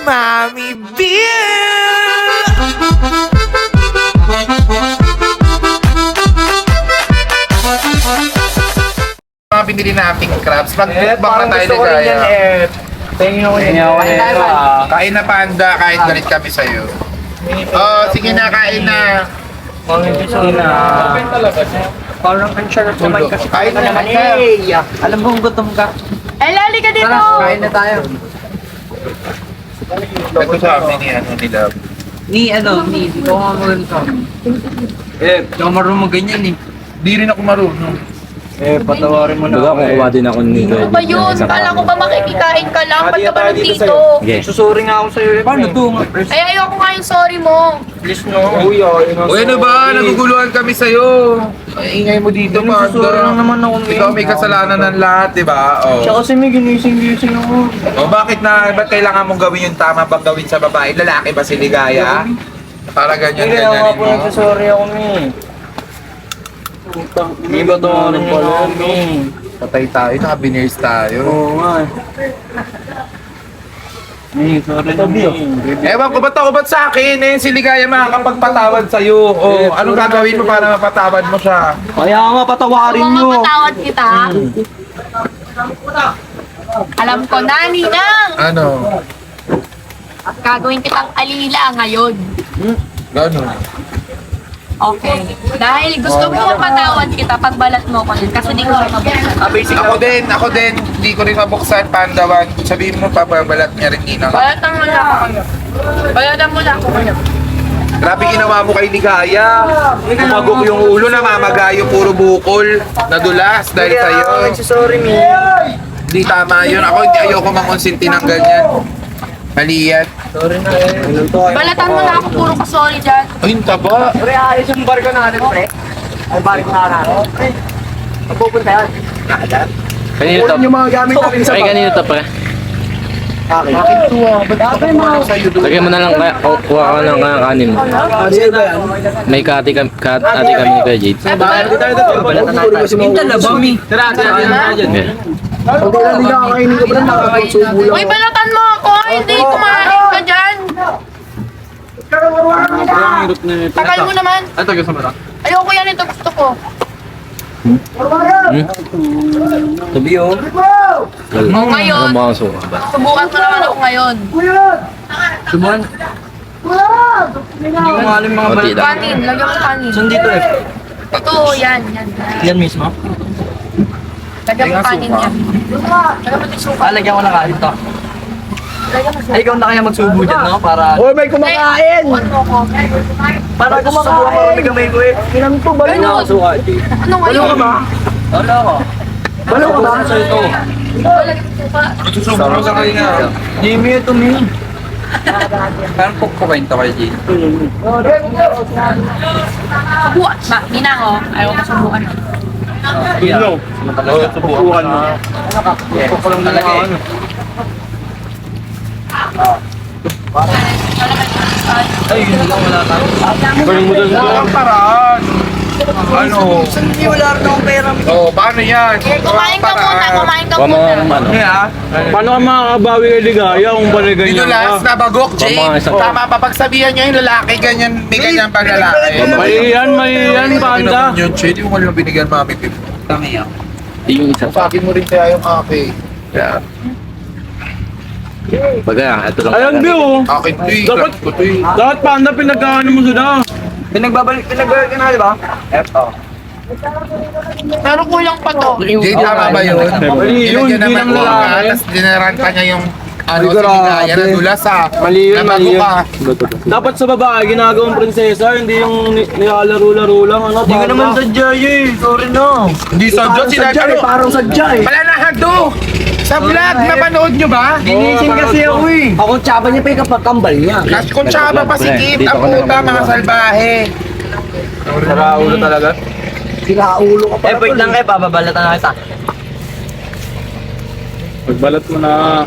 Mommy Beer! Mga binili nating crabs, mag-mukbang na tayo ni Gaya. Tingin ko yan. Kain na panda, kahit galit kami sa'yo. Oh, sige na, kain na. Parang ang sarap kumain kasi Kain na naman ka. Alam mo kung gutom ka. Eh, lali ka dito! Kain na tayo. Ito sa amin ni ano nila. Ni ikaw nga marunong di ako marunong ganyan eh. Di rin ako marunong. Patawarin mo na. Baga kukuha din ako nito. Ano ba yun? Kala ko ba makikikain ka lang? Ba't ka ba nandito? Okay. Susuri nga ako sa'yo. Paano to? Ay, ayoko nga yung sorry mo. Please no. Uy, O ano ba? Naguguluhan kami sa'yo. Ay, ingay mo dito, Susuri lang panda. naman ako. Ikaw may kasalanan ng lahat, di ba? Siya Oh. kasi may ginising-gising ako. O bakit ba't kailangan mong gawin yung tama bang gawin sa babae? Lalaki ba si Ligaya? Para Hindi ganyan-ganyanin nga po mo. nagsasorry ako mi. Hindi ba ito rin ako mi? Patay tayo, naka-veneers tayo. Oo nga eh. Mi, sorry na mi. Ewan ko, ba't sa akin? Eh, si Ligaya makakapagpatawad sa'yo. O, anong gagawin mo para mapatawad mo siya? Kaya nga patawarin Kung nyo. mapatawad kita, alam ko na, Ninang! Ano? Gagawin kitang alila ngayon. Gano'n? Okay. Dahil gusto mo mapatawad kita pag balat mo ko yan. Kasi di ko rin mabuksan. Ako din, hindi ko rin mabuksan, pandawan. Sabihin mo, pababalat niya rin, Ninang. Balatan mo na ako ngayon. Balatan mo na ako ngayon. Grabe ginawa mo kay Ligaya. Kumagok yung ulo, namamagayo, puro bukol. Nadulas dahil sa'yo. Nagsasorry mi. Hindi tama yun. Ako hindi ayoko makonsinti ng ganyan. Mali yan. Sorry na eh. Balatan mo na ako, puro ka sorry dyan. Ay, yung taba. Pre, ayos yung barko natin, pre. Ay, barko na natin. Pre, magpupunta yan. Kanino to? Yung mga gamit natin sa Ay, kanino to pre? Akin. Bakit to ah? Ba't ito kumano sa'yo doon? Lagyan mo na lang, kuha ka lang kaya kanin mo. Ano ba yan? May ati kami ni Kuya Jade. Yung talaba, mi. Tara, Okay. Pag kailan nila kakainin ka pa lang, nakakapagsubo lang. Uy, balatan mo ako! Hindi kumain ka dyan! Takal mo naman! Ito, gusto mo na? Ayoko yan, ito gusto ko. Tabi yun. O ngayon, Ano mga suka ba? subukan mo naman ako ngayon. Subuhan. Hindi ko maaalim mga Konti balat. lang. Kanin, lagyan mo kanin. Saan dito eh? Ito, yan. Yan mismo? Lagyan mo kanin yan. Lagyan mo ng suka. Lagyan ko na kain to. Lagyan mo Ay, ikaw na kaya magsubo dyan, no? Para... Hoy, may kumakain! Ano ko? Para kumakain. Para kamay ko eh. Inang to, balo Ano? na. Ano ngayon? Balo ka ba? Wala ko. Balo ka ba? Sa ito. Lagyan mo suka. Susubok mo sa kanya. Jimmy, ito mi. Parang pagkukain to kay Jimmy. Subukan. Ma, Ninang oh. Ayaw ko subukan. Ano? Subukan mo. Subukan lang talaga eh. Ay, yun lang wala tayo. Wala kang paraan. Ano? Hindi wala rin akong pera. Oh, paano yan? Kumain ka muna, kumain ka Kuha mo muna. ng ano. Paano ka makakabawi kay Ligaya kung pala ganyan Pinulas ka? na bagok, Jay. Mga isang- Tama pa pagsabihan niya yung lalaki, ganyan, may ganyan pang lalaki. May yan, panda. Yun, Jay, di mo lang binigyan mami Pip. Tangi ako. Yung isa pa. Sa akin mo rin kaya yung akin. Yeah. Baga, ito lang. Ayan, Bill. Akin to eh, Dapat- crush ko to eh. Dapat panda pinagkakaano mo sila. Pinagbabalik ka na, di ba? Eto. Pero kulang pa to. Jay, tama ba yun? Mali yun, Nilagyan hindi naman ng ko lalaki. ka, tapos dinaranta niya yung ano, Ay, grabe. sinigaya na dulas ha. Mali yun, Nabago mali yun. ka. Dapat sa babae, ginagawang prinsesa, hindi yung nilalaro-laro lang. Ano, Hindi ka naman sadya eh. Sorry na. Hindi sadya, sadya ano? eh, parang sadya eh. Wala na hagdo! Sa vlog, napanood nyo ba? Ginising kasi ako eh. Ako, tsaba niya pa yung kapagkambal niya. Kasi kung tsaba pa si Kit, Dito ang ka na puta, mga salbahe. Saraulo talaga. Sinaulo ka pa. Eh, wait lang kayo. Pababalatan na kita. Pagbalat mo na.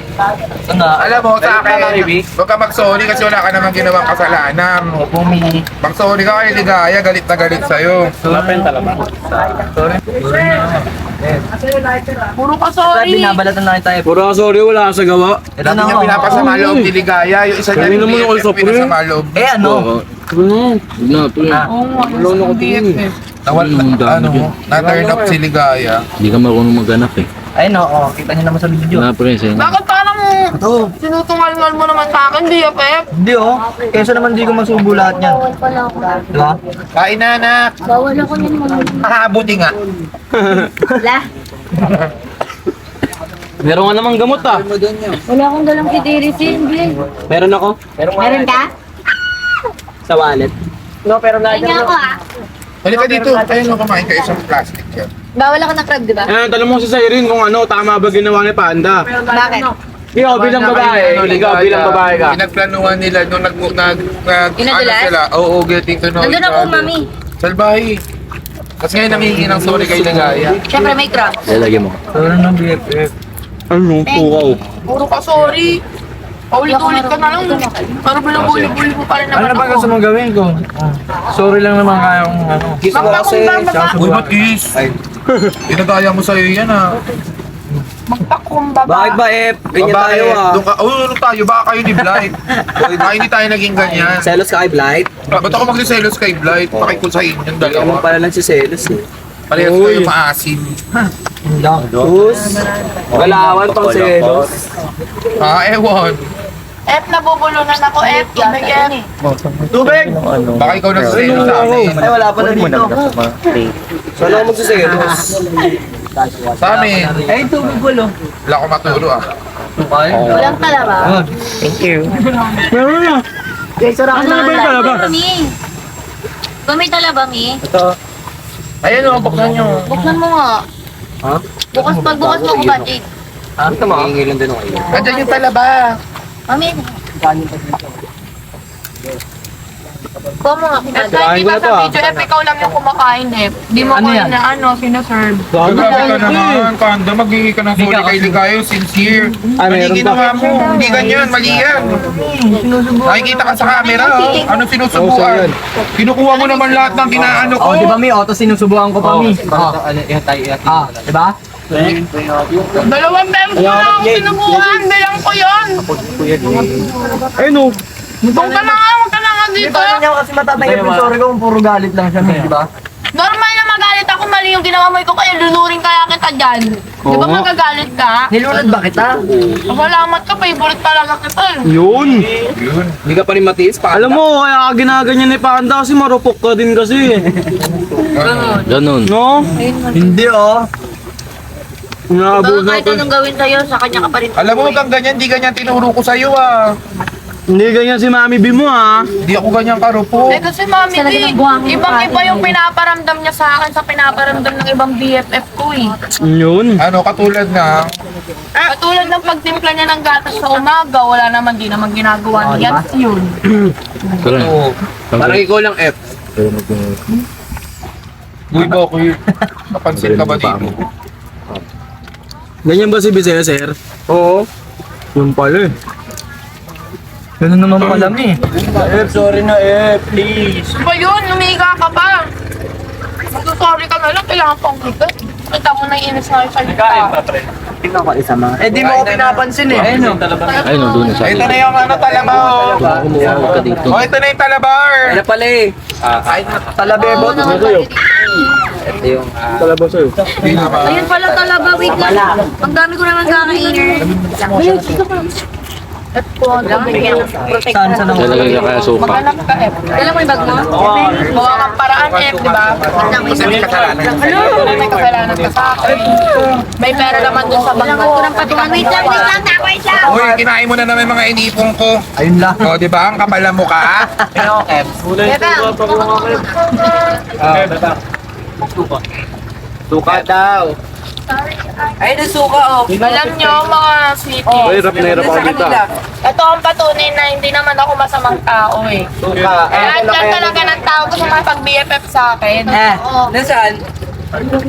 Ano? Alam mo, sa akin, huwag ka mag-sorry kasi wala ka namang ginawang kasalanan. Mag-sorry ka kay Ligaya, galit na galit sa'yo. Napenta lang. Sorry. Puro ka Sir, sorry. binabalatan na kita, F. Pura sorry, wala ka sa gawa. Ito Dati na niya ako. pinapasama loob ni Ligaya. Yung isa niya, Kanina mo yung ako sa pre. pinasama loob. Eh, ano? Na, pre. Oo nga, Wala na ko tingin. Na-turn off si Ligaya. Hindi ka marunong maghanap eh. Ayun, oo. Kita niyo naman sa video. Na, pre, sa'yo. Bakit parang sinutungal-ngal mo naman sa akin, BFF? Hindi, oh. Kesa naman di ko masubo lahat niyan. Diba? Kain na, anak. Bawal ako niyan mo. Buti nga. Wala. Meron nga namang gamot ah. Wala akong dalang kitirisin, Glenn. Meron ako. Meron ka? Sa wallet. Kaya nga ako ah. Halika dito. Ayun, kumain ka isang plastic yan. Bawal ako ng crab, di ba? Tanong mo si Siren kung ano, tama ba ginawa ni Panda. Bakit? Ikaw bilang babae, ikaw bilang babae ka. Pinagplanuhan nila nung Inadulas? sila. Oo, getting to know Nandun each ako, other. mami. Salbahe. Kasi ngayon nangingi ng sorry kay Ligaya. Siyempre may crab. Lalagyan mo. Pero ng BFF. Ano, tukaw. Puro ka sorry. Paulit-ulit ka na lang. Pero binubuli-buli mo pa rin Ano naman na ba gusto ako. mong gawin ko? Sorry lang naman kaya kung ano. Kiss mo kasi. tsaka Uy, subukan. Matis! Pinagaya mo sa'yo yan ah. Magpakumbaba. Bakit ba, F? Ganyan Bakit? tayo ah. Doon ka, ano tayo? Baka kayo ni Blight. Baka hindi tayo naging ganyan. Selos ka kay Blight? Ba't ako magsiselos kay Blight? Pakikusahin yung Hindi mo dalawa. pala lang si Selos eh. Parehas kayo maasim. Sus. Galawan pang Selos. Ewan. F, nabubulunan ako, F. Tubig, F. Tubig! Baka ikaw nagsiselos sa amin. Ay, wala pa na dito. Saan ako magsiselos? Sa amin. Ay, tubig walo. Wala ko maturo ah. Walang talaba. Meron na. Ano ba yung talaba? Mi? Kung may talaba, Mi? Ayan o, buksan nyo. Buksan mo nga. Ha? Pagbukas mo ko ba, Jake? Ito mo. Hihingi lang din ako. Andyan yung talaba. Mami. Kuha mo nga. Kain Hindi ko ba na to, sa ah. video, F, ikaw lang yung kumakain, F. Di mo Ano ko yan? na sinaserve. Grabe ka naman, Panda. Maghingi ka ng sorry kay Ligaya. Sincere. Mali meron ginawa mo. Hindi ganyan. Mali yan. Nakikita ka sa camera. Oh. Ano sinusubuan? Kinukuha mo naman lahat ng ginaano ko. Oh, di ba, Mi? Auto sinusubukan ko pa, Mi. Di ba? Dalawang beses ko lang ang sinubukan. Bilang ko yun. Ay no. Huwag ka na nga, huwag ka na nga Di dito. ba niya kasi matatanggap yung sorry ko kung puro galit lang siya, Mi, di ba? Normal na magalit ako, mali yung ginawa mo. Ikaw kaya lunurin kaya kita dyan. Di ba Oo nga. magagalit ka? Nilunod ba kita? Salamat ka, favorite talaga kita. Yun. Yun. Hindi ka pa rin matiis pa. Alam mo, kaya ka ginaganyan ni Panda kasi marupok ka din kasi. Ganun. No? Hindi, oh. Inaabot Kahit natin. anong gawin sa'yo, sa kanya ka pa rin. Alam mo, kang ganyan, di ganyan tinuro ko sa'yo ah. Hindi ganyan si Mami B mo ha. Di ako ganyan karupo. Eh kasi mami, ibang-iba yung pinaparamdam niya sa akin sa pinaparamdam ng ibang BFF ko eh. Yun. Ano, katulad na, Katulad ng pagtimpla niya ng gatas sa umaga, wala naman, di naman ginagawa niya. Yun. Ito lang. Parang ikaw lang F. Uy, Bokoy, napansin ka ba dito? Ganyan ba si Bisaya, sir? Oo. Yun pala eh. Ganun naman pala, Mi. F, sorry na, F, please. Ba yun, umiga ka pa. Sorry ka na lang, kailangan pang kita. Kita mo na yung inis na yung salita. Tingnan ko isa mga. Eh, di mo ko pinapansin eh. Ayun, oh. Ay, no, doon na sa Ito na yung ano, talaba oh. Kumuha ka dito. Oh, ito na yung talabar. Ano pala eh? Talabebot. Oo, naman. Ito yung... Talaba sa'yo. Di naman. Ayun pala talaba, wait lang. Ang dami ko naman kakainin. Saan sa nang... Lalagay ka kaya sopa. Maghanap ka, F. Kailan mo yung bag mo? Gawa kang paraan, F, di ba? Kasi may kasalanan. May kasalanan ka sa akin. May pera naman dun sa bag ko. Wait lang, wait lang. Uy, kinain mo na naman yung mga inipong ko. Ayun lang. O, di ba? Ang kapal ng mukha. Suka daw. Ay, nasuka, oh. Alam nyo, mga sweetie. Ay, rap na hirap ako dito. Ito ang patunay na hindi naman ako masamang tao eh. Suka. Lahat lang talaga ng tao gusto makipag-BFF sa akin. Oo. Nasaan?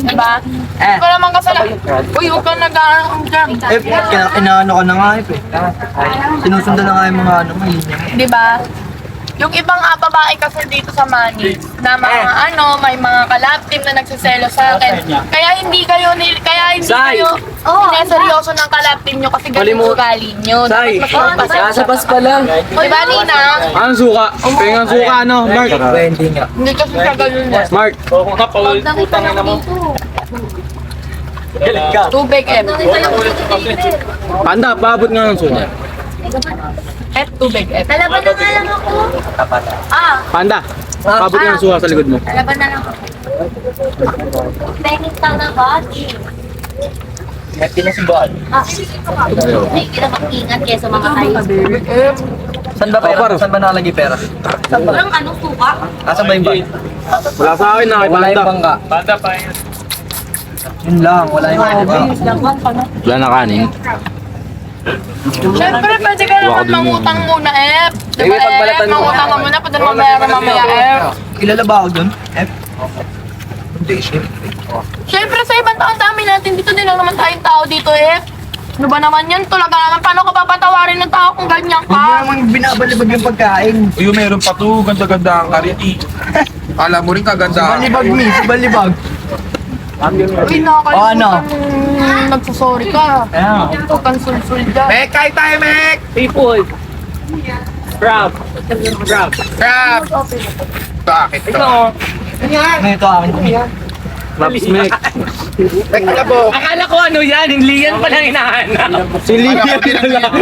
Diba? Hindi ko naman kasalanan. Uy, huwag kang nag-aang dyan. F, inaano ka na nga, F eh. Sinusundan na nga yung mga ano mo. Diba? Yung ibang babae kasi dito sa Manny, na mga may mga kalab team na nagsiselo sa akin. Kaya hindi kayo sineseryoso ng kalab team nyo kasi ganun ugali nyo. Say, Dapat nasa pas pala. Diba, Nina? Anong suka? Pengang suka, ano? Mark. Pwede nga. Hindi kasi siya ganun eh. Mark. Huwag na kita lang dito. Tubig, F. Panda, paabot nga ng suka. F, tubig, F. Talaban na nga lang ako. Panda, paabot nga ng suka sa likod mo. Talaban na lang ako. Pengin ka na ba? Happy na si Bal. Ay, hindi na mag-ingat kesa mga kayo. Saan ba pera? Saan ba nakalagay pera? Walang anong suka? Asan ba yung bag? Wala sa akin, nakay Wala yung Panda. bangka. Yun lang, wala yung bangka. Wala na kanin. Siyempre, pwede ka naman mangutang muna, F. Diba, Sige, pagbalatan F? mo. Mangutang ka muna, pwede mo bayaran mamaya, F. Kilala ba ako dun? Siyempre, sa ibang taon dami natin, dito din lang naman tayong tao dito, F. Ano ba naman yan? Talaga naman, paano ka papatawarin ng tao kung ganyan Huwag mo ka? naman binabalibag yung pagkain. Uy, meron pa to. Ganda-ganda ang kariti. Alam mo rin kaganda. Balibag, miss. Balibag. Uy, nakakalimutan ano? nagsasorry ka. Ayan. Huwag kang sulsul dyan. Mek, kain tayo, Mek! People. Crab. Crab. Crab! Bakit to? Ano ito akin? Crabs, Mek. Mek, alabo. Akala ko ano yan, hindi yan palang hinahanap. Si Lian lang.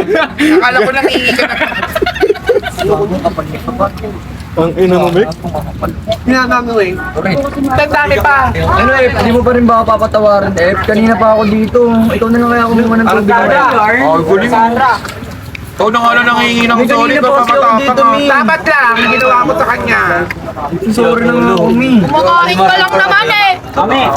Akala ko nang iikan na. Ang ina mo, Mek. Tagdami pa. Ano hindi mo pa rin ba ako papatawarin? Kanina pa ako dito. Ikaw na lang kaya kumuha ng tubig. Oh, guling mo. Ikaw na nga lang nangihingi ng May sorry kanina ka pa kasi ako pamatapang dito, ka. Min. Dapat lang, ginawa mo sa kanya. Sorry na nga ako, Mi. Kumakain ka lang naman eh.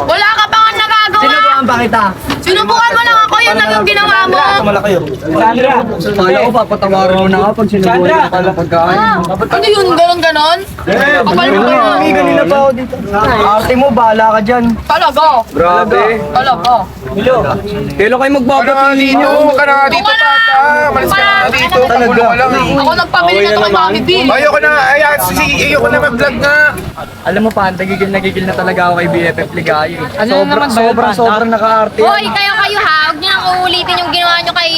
Wala ka pa nga nagagawa. Sinubukan ba kita? Sinubukan mo lang ako, yun lang yung ginawa mo. Malaki yun. Sandra! Kala ko papatawarin mo na ako pag sinubukan ka lang pagkain. Ano yun, ganon-ganon? Kapal mo ba Mi, yun? kanina pa ako dito. Arte mo, bahala ka dyan. Talaga. Grabe. Talaga. Kailan kayo Ano magbabati nga dito? ninyo? Huwag ka na nga dito, Pata. Malis ka na nga dito. Pagulo ka lang eh. Ako nagpabili na to kay Mami B. Ayoko na, ayoko na mag-vlog na. Alam mo pa, nagigil na talaga ako kay BFF Ligaya. Sobrang naka-arte. Hoy, kayo ha, huwag niyo nang uulitin yung ginawa niyo kay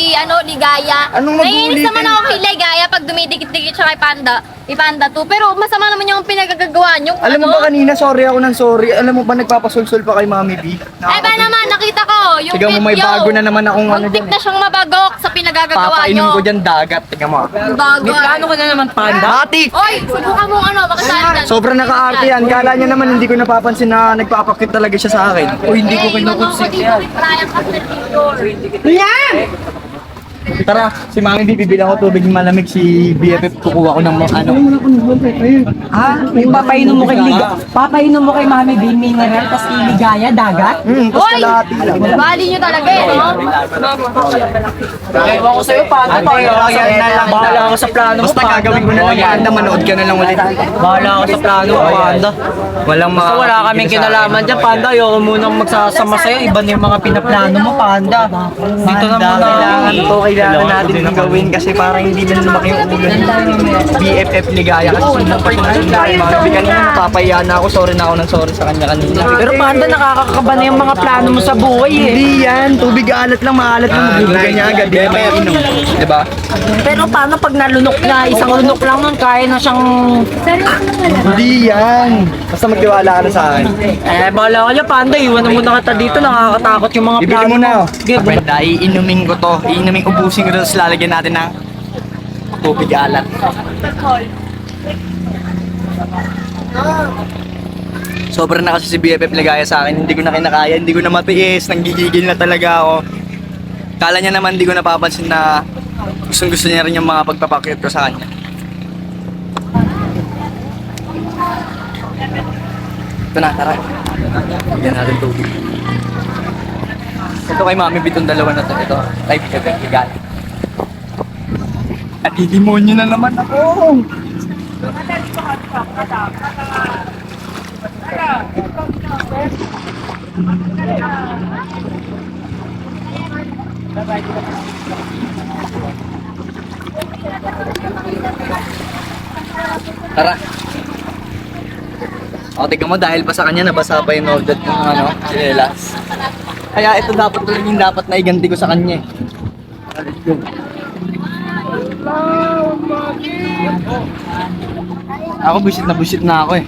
Ligaya. Anong Naiinis mag-uulitin? naman ako kay Ligaya pag dumidikit-dikit siya kay Panda 2. Pero masama naman yung pinagagagawa niyo. Alam mo ba kanina, sorry ako ng sorry. Alam mo ba nagpapasulsul pa kay Mami B? Eh ba naman, nakita ko yung Sigaw mo, may video. bago na naman akong ano Muntik dyan. na siyang mabagok sa pinagagagawa Papainom niyo. ko dyan dagat. Tingnan mo. Bago. ka na naman, Panda? Matik! Oy, subukan mo baka saan dyan. Sobrang naka-arte yan. Kala niya naman hindi ko napapansin na nagpapakit talaga siya sa akin. O hindi ko kinukonsik yan. Tara, si Mami B, bibilang ko tubig malamig, si BFF kukuha ko ng mga ano. Papainom mo kay Papainom mo kay Mami B mineral tas iligaya dagat. Tapos kalahati lang. Bali nyo talaga eh, no? Ewan ko sa'yo, paano pa? Bahala ako sa plano mo. Basta gagawin ko na lang yan. Manood ka na lang ulit. Bahala ako sa plano mo, Panda. Walang mga... Basta wala kaming kinalaman dyan, Panda. Ayoko munang magsasama sa'yo. Iba na yung mga pinaplano mo, Panda. Dito naman Kailangan natin yung gawin kasi parang hindi na lumaki yung ulo ng BFF Ligaya kasi sunod pa sinusunod kay Mami B. Kanina napapahiya na ako, sorry na ako ng sorry sa kanya kanina. Pero Panda, nakakakaba na yung mga plano mo sa buhay eh. Hindi yan, tubig alat lang, maalat lang, magbibigay niya agad, di ba inom, di ba? Pero paano pag nalunok na, isang lunok lang nun, kaya na siyang... Hindi yan, basta magtiwala ka na sa akin. Eh, bahala ka dyan, Panda. Iwan na muna kita dito. Nakakatakot yung mga Ibili plano mo na, oh. Sige, Panda, iinumin ko to, iinumin ubusin ko to, tapos lalagyan natin ng tubig alat. Sobrang na kasi si BFF Ligaya sa akin, hindi ko na kinakaya, hindi ko na matiis, nanggigigil na talaga ako. Kala niya naman hindi ko napapansin na gusto niya rin yung mga pagpapakit ko sa kanya. Ito na, tara. Bigyan natin tubig. Ito kay Mami Bitong dalawa na to. Ito, kay BFF Ligaya. At hihimonyo na naman ako. Tara. O, tignan mo, dahil pa sa kanya, nabasa pa yung order ng ano, sinelas. Kaya ito dapat lang yung dapat na iganti ko sa kanya eh. Ako busit na ako eh.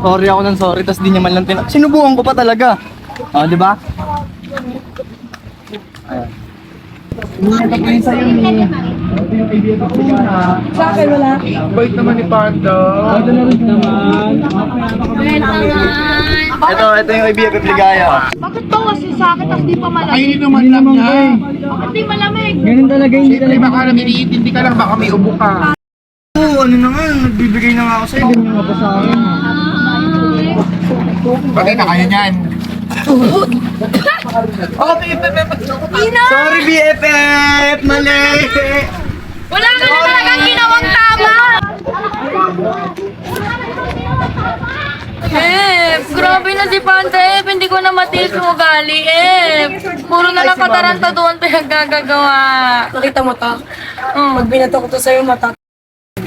Sorry ako ng sorry, tas di niya man lang sinubukan ko pa talaga. O, di ba? Ayan. Ito po yung sa'yo ni... Ito yung idea ko na. Sa akin wala. Bait naman ni Panda. Ito na rin naman. Ito yung ibig ko ligaya. Bakit to kasi sa akin tapos di pa malamig? Ay, naman lang niya. Bakit di malamig? Ganun talaga, hindi Siyempre, baka naman iniintindi ka lang, baka may ubo ka. Oo, ano na nga, nagbibigay na nga ako sa'yo. Ganyan nga pa sa akin. Bagay na kaya niyan. Sorry BFF! Mali! Wala ka na talagang ginawang tama! Grabe na si Panda hindi ko na matiis mo ugali Puro na lang katarantaduhan pinaggagawa. Nakita mo to? Pag binato ko to sa'yo, mata.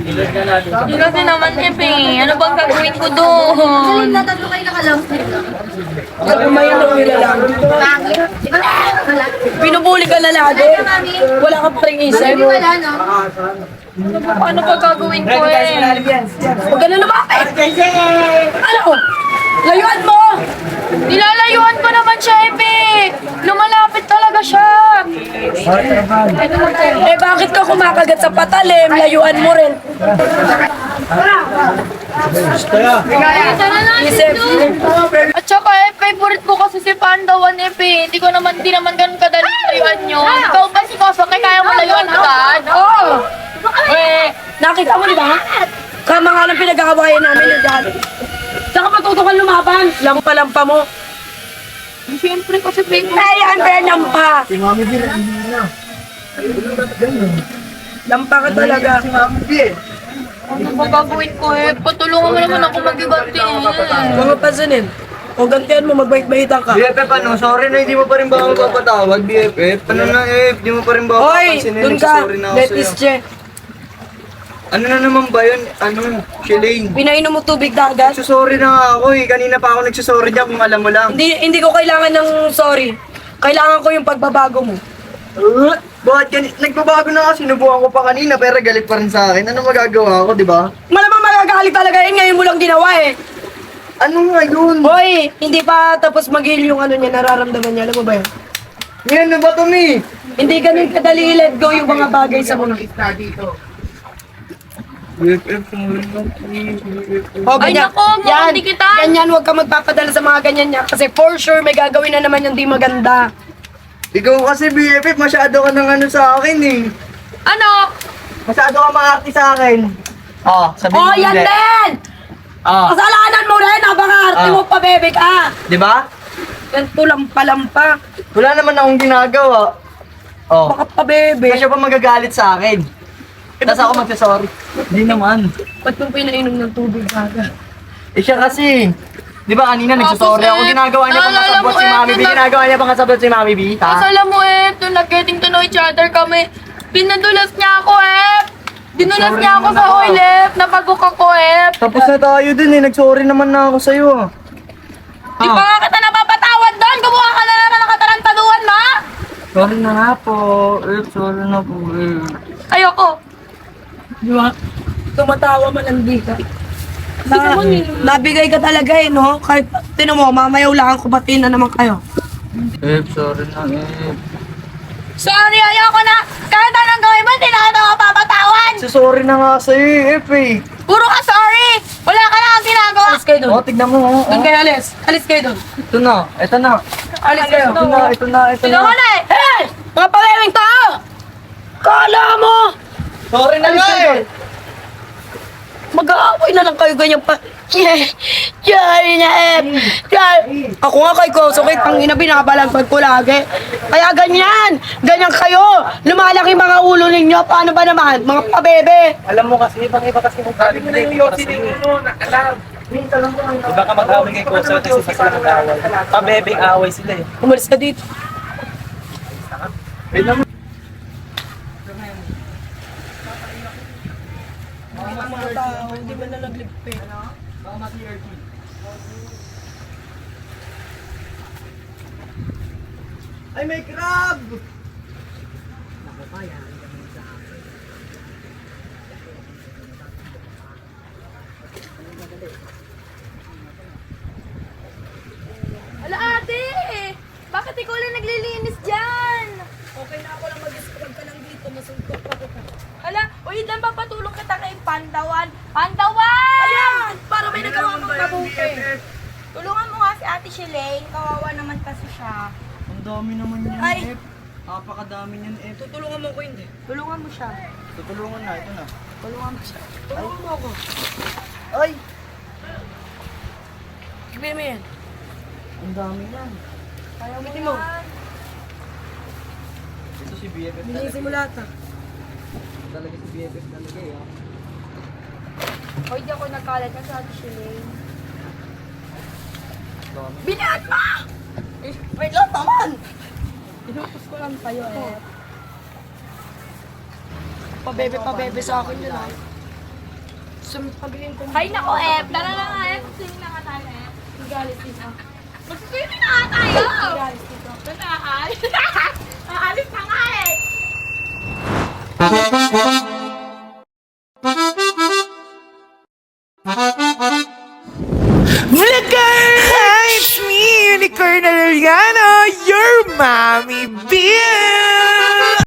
Hindi kasi naman ano bang gagawin ko doon? Tatlo kayo nakalang. Pag umayan ng nilalang. Binubuli ka na lagi. Wala kang pring isip. Wala, no? Ano pa gagawin ko Huwag ka na lumapit. Ano? Layuan mo! Nilalayuan ko naman siya, Lumalapit talaga siya. Eh bakit ka kumakagat sa patalim? Layuan mo rin. Isip. At saka favorite ko kasi si Panda 1 Hindi naman ganun kadali layuan yun. Ikaw ba si Kosokay kaya mo layuan agad? Oo! Nakita mo, di ba? Kama nga lang pinag-aawayan namin ni Dad. Saka matuto kang lumaban. Lampa-lampa mo. Siyempre kasi favorite. Ay, Andre, lampa. Lampa ka talaga. Ano ba gagawin ko Patulungan mo naman ako mag-ibanti Huwag mo pansinin. O gantihan mo, magbait-baitan ka. BFF ano, sorry na hindi mo pa rin ba ako papatawad BFF? Ano na hindi mo pa rin ba ako Hoy, papansinin? dun ka. Nagsasorry na ako Let sa'yo. is che. Ano na naman ba yun? Shilane? Pinainom mo tubig dagat. Nagsasorry na nga ako eh. Kanina pa ako nagsasorry dyan kung alam mo lang. Hindi ko kailangan ng sorry. Kailangan ko yung pagbabago mo. Bakit nagbabago na nga, sinubukan ko pa kanina pero galit pa rin sa akin. Ano magagawa ko, di ba? Malamang magagalit talaga yun, ngayon mo lang ginawa eh. Ano nga yun? Hoy, hindi pa tapos mag-heal yung ano niya, nararamdaman niya. Alam mo ba yun? Yan na ba to, Mi? Hindi ganun kadali i-let go yung mga bagay sa mundo. Oh, Ay, ganyan. naku, mukhang dikitan. Ganyan, huwag ka magpapadala sa mga ganyan niya. Kasi for sure, may gagawin na naman yung di maganda. Ikaw kasi BFF, masyado ka ng ano sa akin eh. Ano? Masyado ka maarte sa akin. Sabihin Oh, mo yan hindi. din! Kasalanan mo rin, napaka-arte mo pa, bebe ka. Di ba? Yan, tulampa-lampa. Wala naman akong ginagawa. Baka pa, bebe. Kasi pa magagalit sa akin. Tapos ako magsasorry. Hindi naman. Ba't mo pinainom ng tubig, gaga? Siya kasi. Di ba kanina nagsasorry ako. Ginagawa niya pang naalala kasabot mo, si Mami B. Ginagawa niya pang kasabot si Mami B. Tapos Ha? alam mo nung nag-getting to know each other kami, pinadulas niya ako Dinulas niya ako sa toilet, napagok ako Tapos na tayo dun eh. Nagsorry naman na ako sa'yo. Di pa nga kita napapatawad doon, gumawa ka na naman ng katarantaduhan mo! Sorry na nga po. Sorry na po Ayoko. Di ba? Tumatawa man ang di ka. Nabigay ka talaga eh, no? Kahit, tinan mo, mamayaw lang ko, batiin na naman kayo. Sorry na Sorry, ayoko na! Kahit anong gawin mo, hindi na kita mapapatawad! Sorry na nga sa'yo eh. Puro ka sorry! Wala ka na kang ginagawa! Alis kayo doon. Tignan mo. Doon kayo alis. Alis kayo doon. Ito na. Alis kayo. Ito na. Tignan ko na Hey! Mga pamewing tao! Kala mo! Sorry na nga eh. Mag-aaway na lang kayo ganyan pa. Sorry na Ako nga kay Koso, kay Pangina, binabalagpag ko lagi. Kaya ganyan! Ganyan kayo! Lumalaki mga ulo ninyo. Paano ba naman? Mga pabebe! Alam mo kasi, ibang iba kasi kung galing na yung yosi ni Uno, alam. Iba ka mag-away kay Koso kasi sa sila mag-away. Pabebeng away sila eh. Umalis ka dito. Mga Ay, may crab! Ala ate! Bakit ikaw lang naglilinis dyan? Okay na ako lang mag-scrub ka lang dito. Masuntok pa kita. Ala, o yun lang papatulong kita kay Pandawan. Pandawan! Ayan! Para may nagawa mong mabuti. Tulungan mo nga si Ate Shelane. Kawawa naman kasi siya. Ang dami naman yan, Ay! Ep. Napakadami yan, Ep. Tutulungan mo ko hindi. Tulungan mo siya. Tutulungan na, ito na. Tulungan mo siya. Tulungan mo ako. Ay! Sabihin mo yan. Ang dami yan. Kaya mo Bitin mo. yan. Ito si BFF talaga. Binisin mo lahat ha. Talaga si BFF talaga eh. O hindi ako nagkalat na sa Ate Shelane. Binahat mo! Wait lang naman! Inutos ko lang sa'yo eh. Pabebe sa akin yun ha. Sabihin ko. Hay nako, Ep. Tara na nga, Ep. Sing na nga tayo, Ep. Galit dito. Mag-swimming na nga tayo! Galit dito. Aalis. Aalis na nga eh. It's me, Unicorn Arellano, your mommy bear!